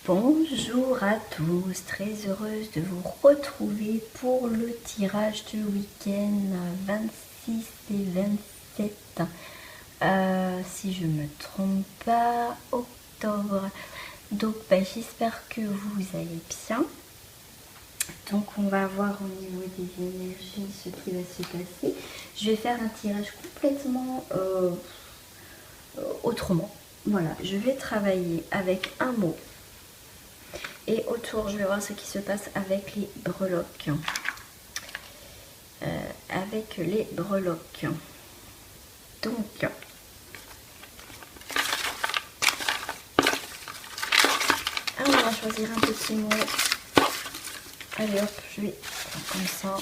Bonjour à tous, très heureuse de vous retrouver pour le tirage du week-end 26 et 27, si je me trompe pas, octobre. Donc j'espère que vous allez bien. Donc on va voir au niveau des énergies ce qui va se passer. Je vais faire un tirage complètement autrement. Voilà, je vais travailler avec un mot. Et autour, je vais voir ce qui se passe avec les breloques. Donc, on va choisir un petit mot. Allez hop, je vais faire comme ça.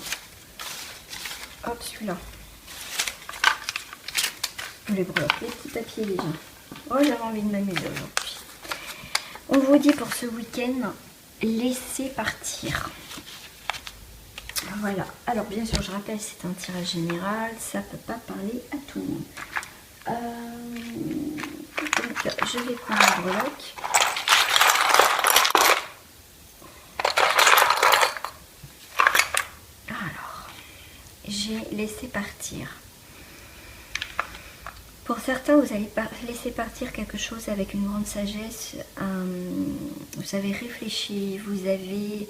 Hop, celui-là. Les breloques, les petits papiers déjà. Oh, j'avais envie de m'amuser aujourd'hui. On vous dit pour ce week-end, laissez partir. Voilà, alors bien sûr je rappelle c'est un tirage général, ça ne peut pas parler à tout le monde. Donc je vais prendre la breloque. Alors, j'ai laissé partir. Pour certains, vous allez laisser partir quelque chose avec une grande sagesse. Vous avez réfléchi, vous avez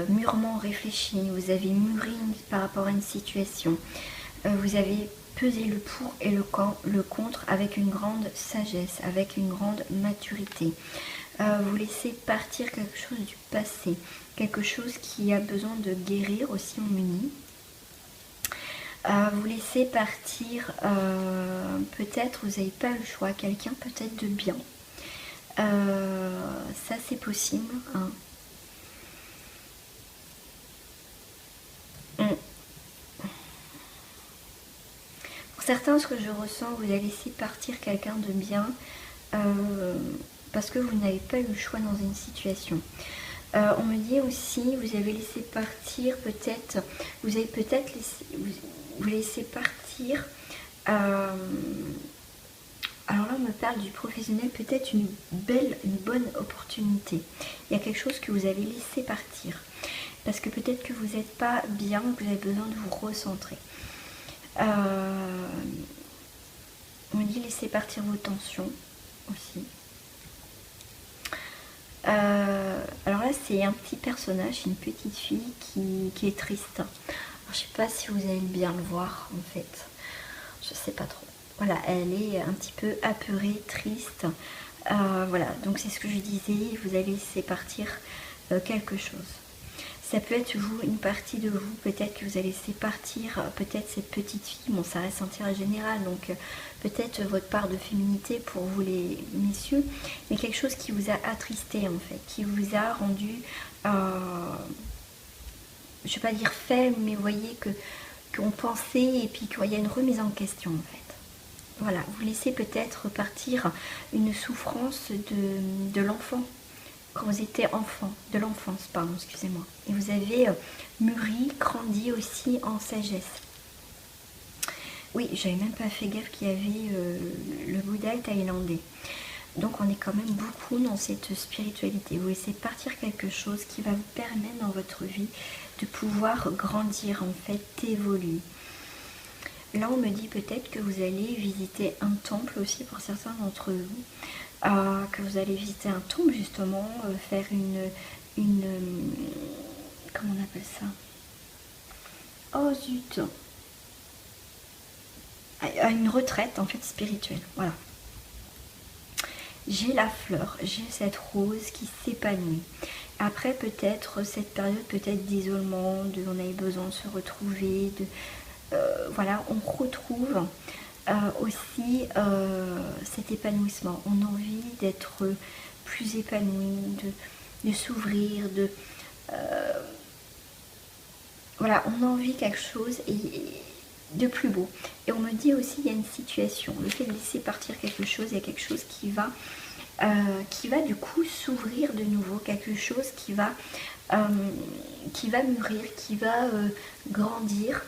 mûrement réfléchi, vous avez mûri par rapport à une situation. Vous avez pesé le pour et le contre avec une grande sagesse, avec une grande maturité. Vous laissez partir quelque chose du passé, quelque chose qui a besoin de guérir aussi, on me dit. Vous laissez partir, peut-être vous n'avez pas le choix, quelqu'un peut-être de bien. Ça c'est possible. Hein. Pour certains, ce que je ressens, vous allez laisser partir quelqu'un de bien parce que vous n'avez pas eu le choix dans une situation. On me dit aussi, vous avez laissé partir peut-être, vous avez peut-être laissé, vous laissez partir, alors là on me parle du professionnel, peut-être une bonne opportunité. Il y a quelque chose que vous avez laissé partir, parce que peut-être que vous n'êtes pas bien, que vous avez besoin de vous recentrer. On me dit laissez partir vos tensions aussi. Alors là c'est un petit personnage, une petite fille qui est triste. Alors, je sais pas si vous allez bien le voir en fait, je sais pas trop. Voilà, elle est un petit peu apeurée, triste. Voilà, donc c'est ce que je disais, vous allez laisser partir quelque chose. Ça peut être vous, une partie de vous, peut-être que vous allez laisser partir, peut-être cette petite fille, bon ça reste un tirage général, donc peut-être votre part de féminité pour vous les messieurs, mais quelque chose qui vous a attristé en fait, qui vous a rendu, je ne vais pas dire faible, mais vous voyez qu'on pensait et puis qu'il y a une remise en question en fait. Voilà, vous laissez peut-être partir une souffrance de l'enfant. Quand vous étiez enfant, de l'enfance, pardon, excusez-moi. Et vous avez mûri, grandi aussi en sagesse. Oui, j'avais même pas fait gaffe qu'il y avait le Bouddha thaïlandais. Donc on est quand même beaucoup dans cette spiritualité. Vous laissez partir quelque chose qui va vous permettre dans votre vie de pouvoir grandir, en fait, évoluer. Là on me dit peut-être que vous allez visiter un temple aussi pour certains d'entre vous. Que vous allez visiter un temple justement, faire une comment on appelle ça? Oh zut! Une retraite en fait spirituelle, voilà. J'ai la fleur, j'ai cette rose qui s'épanouit. Après peut-être cette période peut-être d'isolement, on avait besoin de se retrouver, voilà, on retrouve aussi cet épanouissement. On a envie d'être plus épanoui, de s'ouvrir, voilà, on a envie quelque chose de plus beau. Et on me dit aussi il y a une situation, le fait de laisser partir quelque chose, il y a quelque chose qui va du coup s'ouvrir de nouveau, quelque chose qui va mûrir, qui va grandir.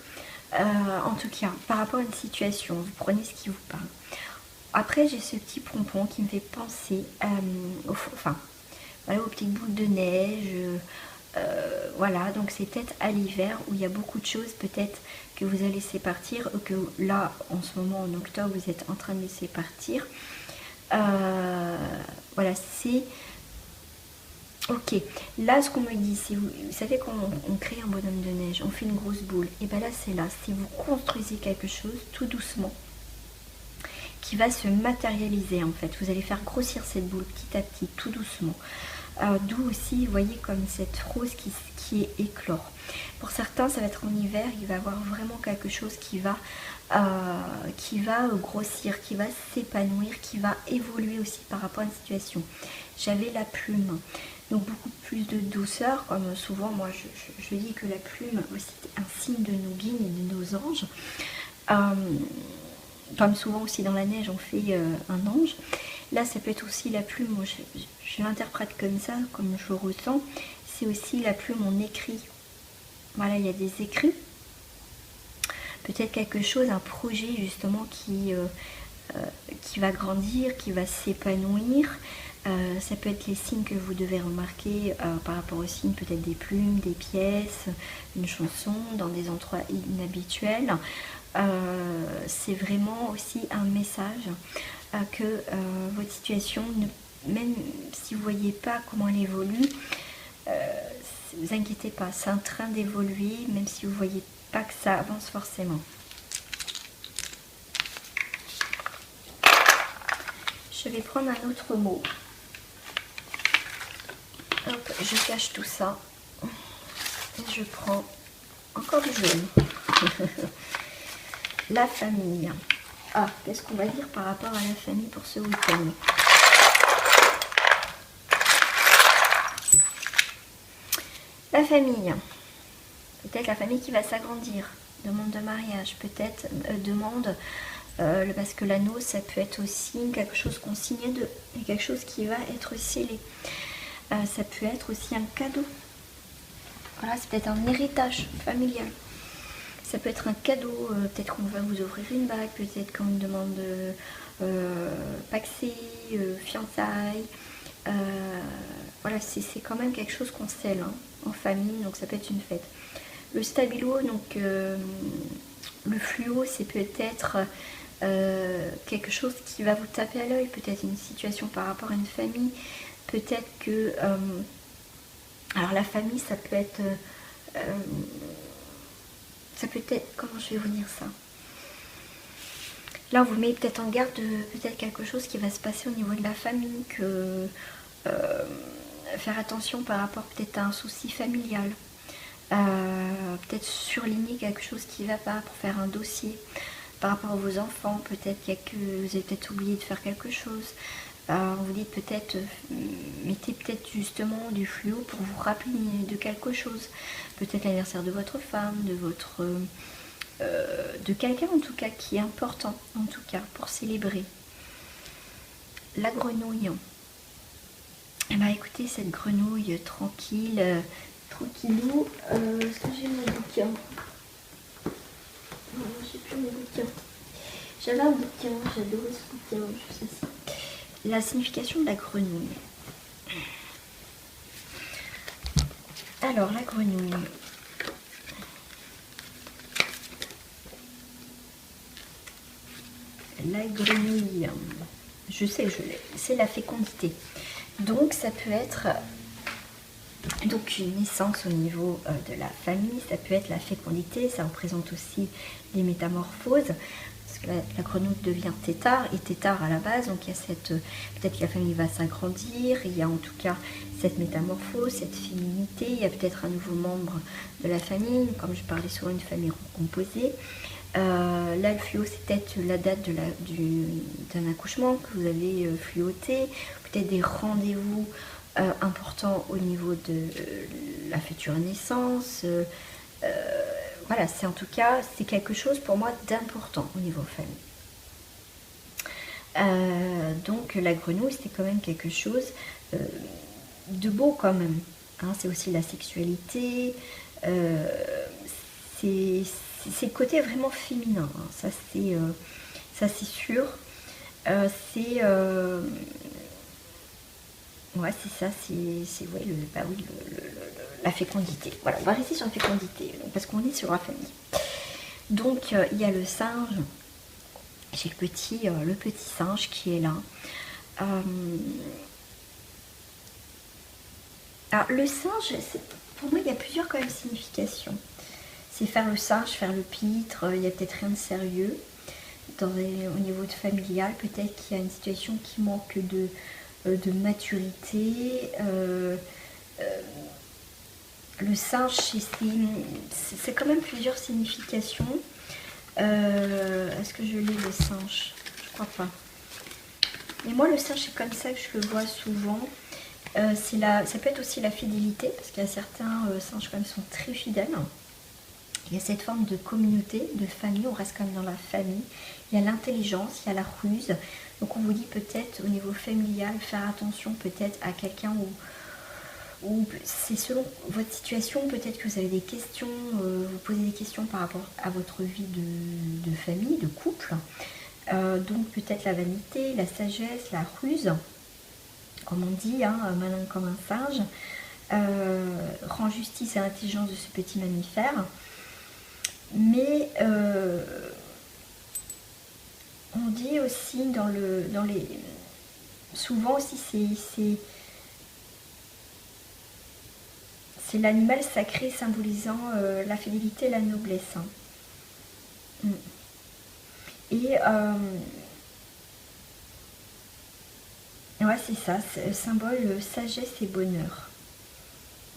En tout cas, par rapport à une situation, vous prenez ce qui vous parle. après j'ai ce petit pompon qui me fait penser enfin, voilà, aux petites boules de neige. Voilà, donc c'est peut-être à l'hiver où il y a beaucoup de choses peut-être que vous allez laisser partir, ou que là en ce moment en octobre vous êtes en train de laisser partir. Voilà, c'est ok. Là ce qu'on me dit, c'est vous savez quand on crée un bonhomme de neige, on fait une grosse boule, et bien là c'est là, si vous construisez quelque chose tout doucement qui va se matérialiser en fait, vous allez faire grossir cette boule petit à petit, tout doucement. D'où aussi, vous voyez, comme cette rose qui est éclore. Pour certains, ça va être en hiver, il va y avoir vraiment quelque chose qui va grossir, qui va s'épanouir, qui va évoluer aussi par rapport à une situation. J'avais la plume, donc beaucoup plus de douceur, comme souvent, moi, je dis que la plume aussi est un signe de nos guides et de nos anges. Comme souvent aussi dans la neige, on fait un ange. Là, ça peut être aussi la plume, moi je l'interprète comme ça, comme je le ressens. C'est aussi la plume, on écrit. Voilà, il y a des écrits. Peut-être quelque chose, un projet justement qui va grandir, qui va s'épanouir. Ça peut être les signes que vous devez remarquer par rapport aux signes, peut-être des plumes, des pièces, une chanson, dans des endroits inhabituels. C'est vraiment aussi un message que votre situation, même si vous ne voyez pas comment elle évolue, vous inquiétez pas, c'est en train d'évoluer, même si vous ne voyez pas que ça avance forcément. Je vais prendre un autre mot. Hop, je cache tout ça. Et je prends encore du jaune. La famille. Ah, qu'est-ce qu'on va dire par rapport à la famille pour ce week-end? La famille. Peut-être la famille qui va s'agrandir. Demande de mariage. Peut-être demande... parce que l'anneau, ça peut être aussi quelque chose qu'on signe de... et quelque chose qui va être scellé. Ça peut être aussi un cadeau. Voilà, c'est peut-être un héritage familial. Ça peut être un cadeau, peut-être qu'on va vous offrir une bague, peut-être qu'on vous demande paxé, fiançailles. Voilà, c'est quand même quelque chose qu'on scelle hein, en famille, donc ça peut être une fête. Le stabilo, donc le fluo, c'est peut-être quelque chose qui va vous taper à l'œil, peut-être une situation par rapport à une famille, peut-être que... alors la famille, ça peut être... comment je vais vous dire ça? Là, on vous met peut-être en garde de peut-être quelque chose qui va se passer au niveau de la famille, que faire attention par rapport peut-être à un souci familial, peut-être surligner quelque chose qui ne va pas pour faire un dossier par rapport à vos enfants, peut-être que vous avez peut-être oublié de faire quelque chose. Vous dites peut-être, mettez peut-être justement du fluo pour vous rappeler de quelque chose. Peut-être l'anniversaire de votre femme, de quelqu'un en tout cas qui est important, en tout cas, pour célébrer. La grenouille. Eh bien écoutez, cette grenouille tranquille, tranquillou. Est-ce que j'ai mon bouquin? Non, j'ai plus mon bouquin. J'avais un bouquin, j'adorais ce bouquin, je sais ça. La signification de la grenouille. Alors, la grenouille. La grenouille, je sais, je l'ai. C'est la fécondité. Donc, ça peut être donc une naissance au niveau de la famille. Ça peut être la fécondité. Ça représente aussi les métamorphoses. La grenouille devient tétard, et tétard à la base, donc il y a cette, peut-être que la famille va s'agrandir, il y a en tout cas cette métamorphose, cette féminité, il y a peut-être un nouveau membre de la famille, comme je parlais sur une famille recomposée. Là, le fluo, c'est peut-être la date d'un accouchement que vous avez fluoté, peut-être des rendez-vous importants au niveau de la future naissance. Voilà, c'est en tout cas, c'est quelque chose pour moi d'important au niveau famille. Donc la grenouille, c'est quand même quelque chose de beau quand même. Hein, c'est aussi la sexualité, c'est le côté vraiment féminin, hein, ça c'est sûr. c'est... ouais, c'est ça, c'est ouais, bah oui, la fécondité. Voilà, on va rester sur la fécondité, parce qu'on est sur la famille. Donc, il y a le singe. J'ai le petit singe qui est là. Alors, le singe, pour moi, il y a plusieurs quand même significations. C'est faire le singe, faire le pitre, il n'y a peut-être rien de sérieux. Au niveau de familial, peut-être qu'il y a une situation qui manque de maturité. Le singe, c'est quand même plusieurs significations. Est-ce que je lis le singe? Je crois pas. Et moi, le singe, c'est comme ça que je le vois souvent. Ça peut être aussi la fidélité, parce qu'il y a certains singes quand même qui sont très fidèles. Il y a cette forme de communauté, de famille, on reste quand même dans la famille. Il y a l'intelligence, il y a la ruse. Donc on vous dit peut-être au niveau familial, faire attention peut-être à quelqu'un où c'est selon votre situation, peut-être que vous avez des questions, vous posez des questions par rapport à votre vie de famille, de couple. Donc peut-être la vanité, la sagesse, la ruse, comme on dit, hein, malin comme un singe, rend justice à l'intelligence de ce petit mammifère. Mais on dit aussi souvent aussi c'est l'animal sacré symbolisant la fidélité et la noblesse. Hein. Et ouais, c'est ça, c'est symbole sagesse et bonheur.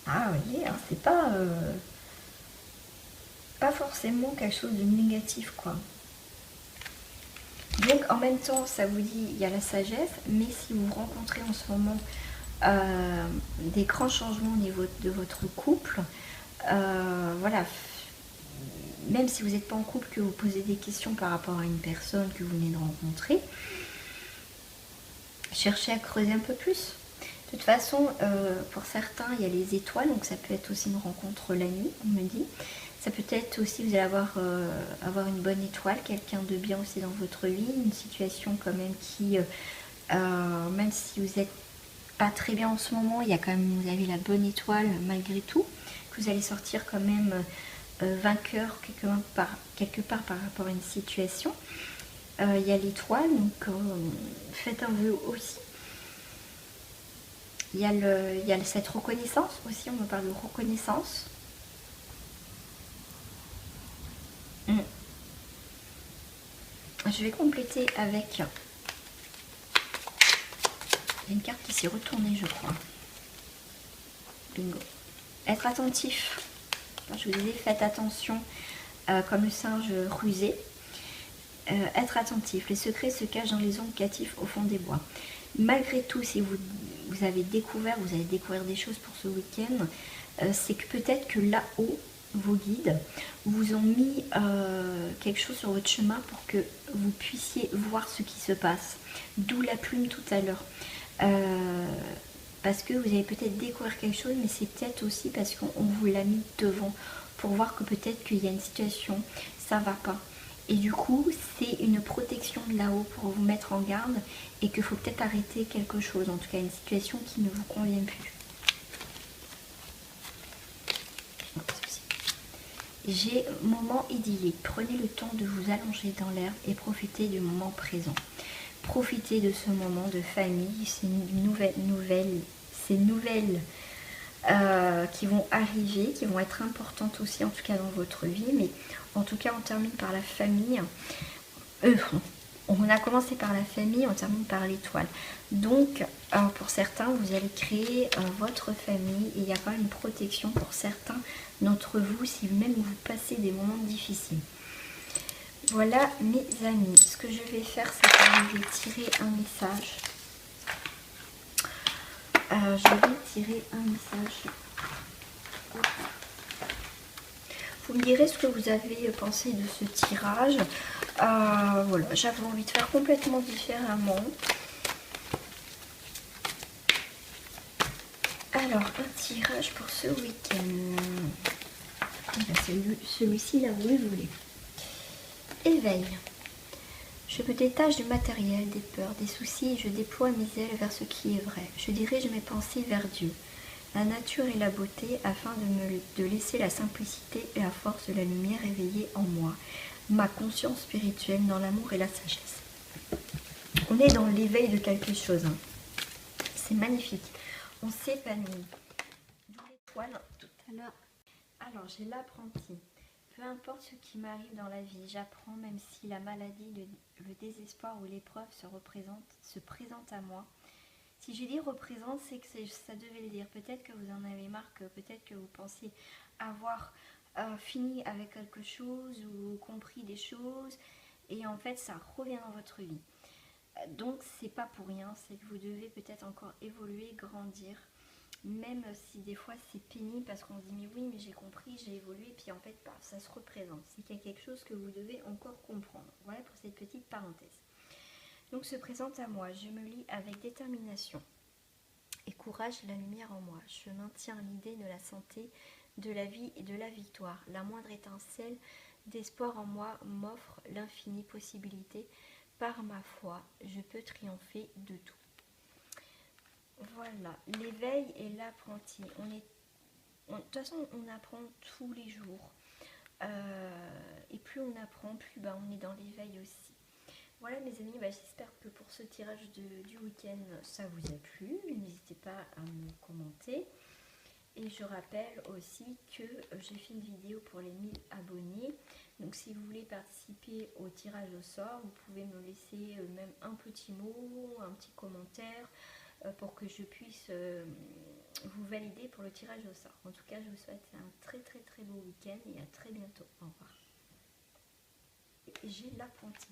Ah, vous voyez, hein, c'est pas forcément quelque chose de négatif, quoi. Donc en même temps, ça vous dit, il y a la sagesse, mais si vous rencontrez en ce moment des grands changements au niveau de votre couple, voilà, même si vous n'êtes pas en couple, que vous posez des questions par rapport à une personne que vous venez de rencontrer, cherchez à creuser un peu plus. De toute façon, pour certains, il y a les étoiles, donc ça peut être aussi une rencontre la nuit, on me dit. Ça peut être aussi, vous allez avoir une bonne étoile, quelqu'un de bien aussi dans votre vie, une situation quand même qui, même si vous n'êtes pas très bien en ce moment, il y a quand même, vous avez la bonne étoile malgré tout, que vous allez sortir quand même vainqueur quelque part par rapport à une situation. Il y a l'étoile, donc faites un vœu aussi. Il y a cette reconnaissance aussi, on me parle de reconnaissance. Je vais compléter avec une carte qui s'est retournée, je crois. Bingo. Être attentif. Je vous disais, faites attention, comme le singe rusé. Être attentif. Les secrets se cachent dans les ondes catives au fond des bois. Malgré tout, si vous allez découvrir des choses pour ce week-end, c'est que peut-être que là-haut, vos guides vous ont mis quelque chose sur votre chemin pour que vous puissiez voir ce qui se passe. D'où la plume tout à l'heure. Parce que vous allez peut-être découvrir quelque chose, mais c'est peut-être aussi parce qu'on vous l'a mis devant pour voir que peut-être qu'il y a une situation, ça va pas. Et du coup, c'est une protection de là-haut pour vous mettre en garde et qu'il faut peut-être arrêter quelque chose, en tout cas une situation qui ne vous convient plus. J'ai moment idyllique. Prenez le temps de vous allonger dans l'herbe et profitez du moment présent. Profitez de ce moment de famille, ces nouvelles qui vont arriver, qui vont être importantes aussi, en tout cas dans votre vie. Mais en tout cas, on termine par la famille. On a commencé par la famille, on termine par l'étoile. Donc, pour certains, vous allez créer votre famille et il y a quand même une protection pour certains d'entre vous si même vous passez des moments difficiles. Voilà mes amis, ce que je vais faire, c'est que je vais tirer un message. Vous me direz ce que vous avez pensé de ce tirage. Voilà, j'avais envie de faire complètement différemment. Alors, un tirage pour ce week-end. Celui-ci, là, vous le voulez. Éveil. Je me détache du matériel, des peurs, des soucis et je déploie mes ailes vers ce qui est vrai. Je dirige mes pensées vers Dieu, la nature et la beauté afin de laisser la simplicité et la force de la lumière éveiller en moi, ma conscience spirituelle dans l'amour et la sagesse. On est dans l'éveil de quelque chose. Hein. C'est magnifique. On s'épanouit. D'où l'étoile tout à l'heure. Alors, j'ai l'apprenti. Peu importe ce qui m'arrive dans la vie, j'apprends même si la maladie, le désespoir ou l'épreuve se présente à moi. Si j'ai dit représente, c'est que ça devait le dire. Peut-être que vous en avez marre, peut-être que vous pensiez avoir fini avec quelque chose ou compris des choses. Et en fait, ça revient dans votre vie. Donc, c'est pas pour rien, c'est que vous devez peut-être encore évoluer, grandir. Même si des fois c'est pénible parce qu'on se dit mais oui mais j'ai compris, j'ai évolué, puis en fait ça se représente. C'est qu'il y a quelque chose que vous devez encore comprendre. Voilà pour cette petite parenthèse. Donc se présente à moi, je me lie avec détermination et courage la lumière en moi. Je maintiens l'idée de la santé, de la vie et de la victoire. La moindre étincelle d'espoir en moi m'offre l'infinie possibilité. Par ma foi, je peux triompher de tout. Voilà, l'éveil et l'apprenti. De toute façon, on apprend tous les jours. Et plus on apprend, plus on est dans l'éveil aussi. Voilà mes amis, j'espère que pour ce tirage du week-end, ça vous a plu. N'hésitez pas à me commenter. Et je rappelle aussi que j'ai fait une vidéo pour les 1000 abonnés. Donc si vous voulez participer au tirage au sort, vous pouvez me laisser même un petit mot, un petit commentaire pour que je puisse vous valider pour le tirage au sort. En tout cas, je vous souhaite un très très très beau week-end et à très bientôt. Au revoir. J'ai l'apprenti.